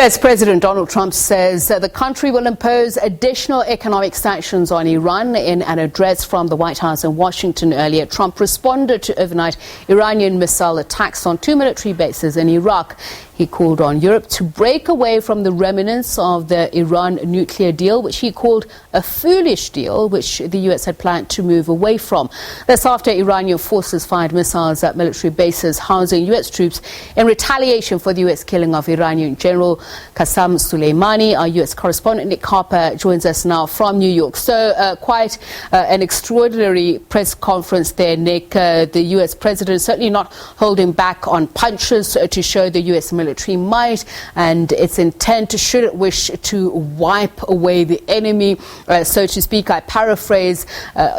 US President Donald Trump says that the country will impose additional economic sanctions on Iran. In an address from the White House in Washington earlier, Trump responded to overnight Iranian missile attacks on two military bases in Iraq. He called on Europe to break away from the remnants of the Iran nuclear deal, which he called a foolish deal, which the US had planned to move away from. That's after Iranian forces fired missiles at military bases housing US troops in retaliation for the US killing of Iranian General Qasem Soleimani. Our US correspondent Nick Harper joins us now from New York. So quite an extraordinary press conference there, Nick. The US president certainly not holding back on punches to show the US military might and its intent, should it wish to wipe away the enemy, so to speak. I paraphrase,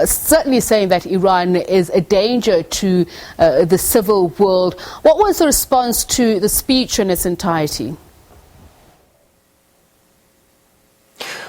certainly saying that Iran is a danger to the civil world. What was the response to the speech in its entirety?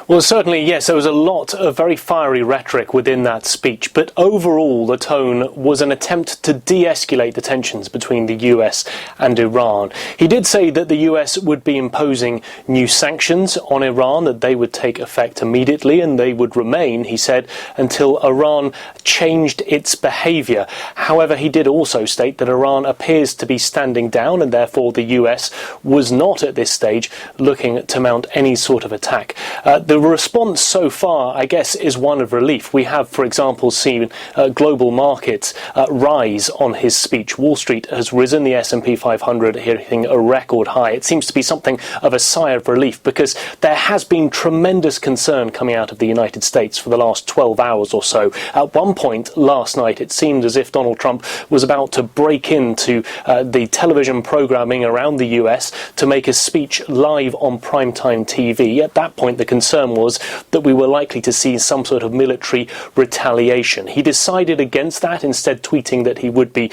Well, certainly, yes, there was a lot of very fiery rhetoric within that speech, but overall the tone was an attempt to de-escalate the tensions between the US and Iran. He did say that the US would be imposing new sanctions on Iran, that they would take effect immediately and they would remain, he said, until Iran changed its behaviour. However, he did also state that Iran appears to be standing down and therefore the US was not at this stage looking to mount any sort of attack. The response so far, I guess, is one of relief. We have, for example, seen global markets rise on his speech. Wall Street has risen, the S&P 500 hitting a record high. It seems to be something of a sigh of relief because there has been tremendous concern coming out of the United States for the last 12 hours or so. At one point last night, it seemed as if Donald Trump was about to break into the television programming around the US to make a speech live on primetime TV. At that point, the concern was that we were likely to see some sort of military retaliation. He decided against that, instead tweeting that he would be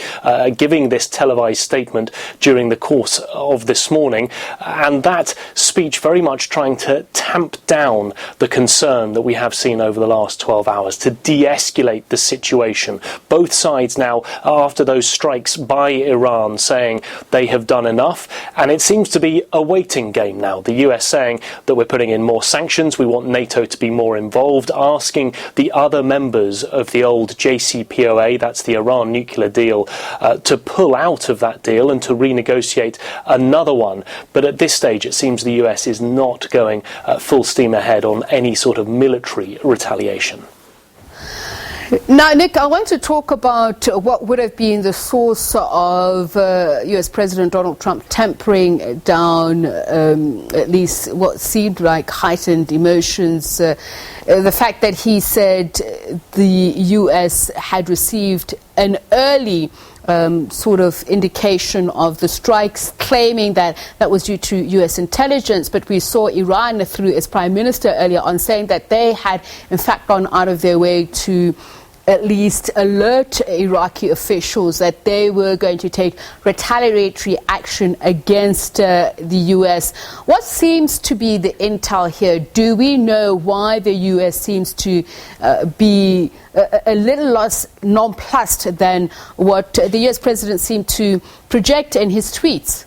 giving this televised statement during the course of this morning, and that speech very much trying to tamp down the concern that we have seen over the last 12 hours, to de-escalate the situation. Both sides now, after those strikes by Iran, saying they have done enough, and it seems to be a waiting game now. The US saying that we're putting in more sanctions, we want NATO to be more involved, asking the other members of the old JCPOA, that's the Iran nuclear deal, to pull out of that deal and to renegotiate another one. But at this stage, it seems the US is not going full steam ahead on any sort of military retaliation. Now, Nick, I want to talk about what would have been the source of US President Donald Trump tempering down at least what seemed like heightened emotions. The fact that he said the US had received an early sort of indication of the strikes, claiming that that was due to US intelligence, but we saw Iran through its prime minister earlier on saying that they had in fact gone out of their way to at least alert Iraqi officials that they were going to take retaliatory action against the US. What seems to be the intel here? Do we know why the US seems to be a little less nonplussed than what the US president seemed to project in his tweets?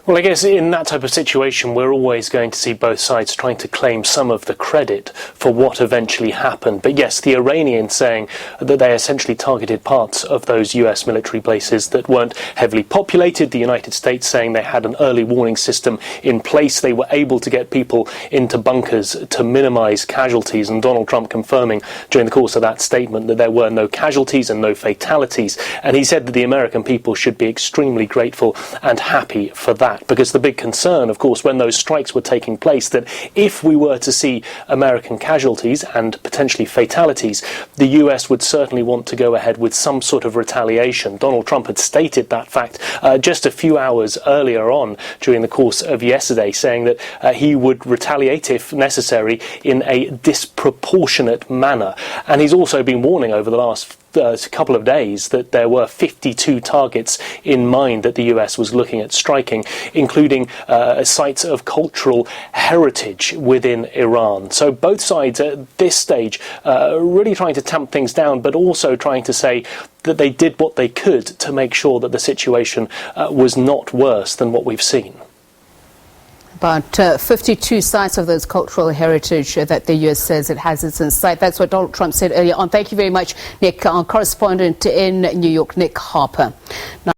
Well, I guess in that type of situation, we're always going to see both sides trying to claim some of the credit for what eventually happened. But yes, the Iranians saying that they essentially targeted parts of those US military bases that weren't heavily populated. The United States saying they had an early warning system in place. They were able to get people into bunkers to minimize casualties. And Donald Trump confirming during the course of that statement that there were no casualties and no fatalities. And he said that the American people should be extremely grateful and happy for that. Because the big concern, of course, when those strikes were taking place, that if we were to see American casualties and potentially fatalities, the US would certainly want to go ahead with some sort of retaliation. Donald Trump had stated that fact just a few hours earlier on during the course of yesterday, saying that he would retaliate if necessary in a disproportionate manner. And he's also been warning over the last couple of days that there were 52 targets in mind that the US was looking at striking, including sites of cultural heritage within Iran. So both sides at this stage really trying to tamp things down, but also trying to say that they did what they could to make sure that the situation was not worse than what we've seen. About 52 sites of those cultural heritage that the US says it has its in sight. That's what Donald Trump said earlier on. Thank you very much, Nick, our correspondent in New York, Nick Harper. Now,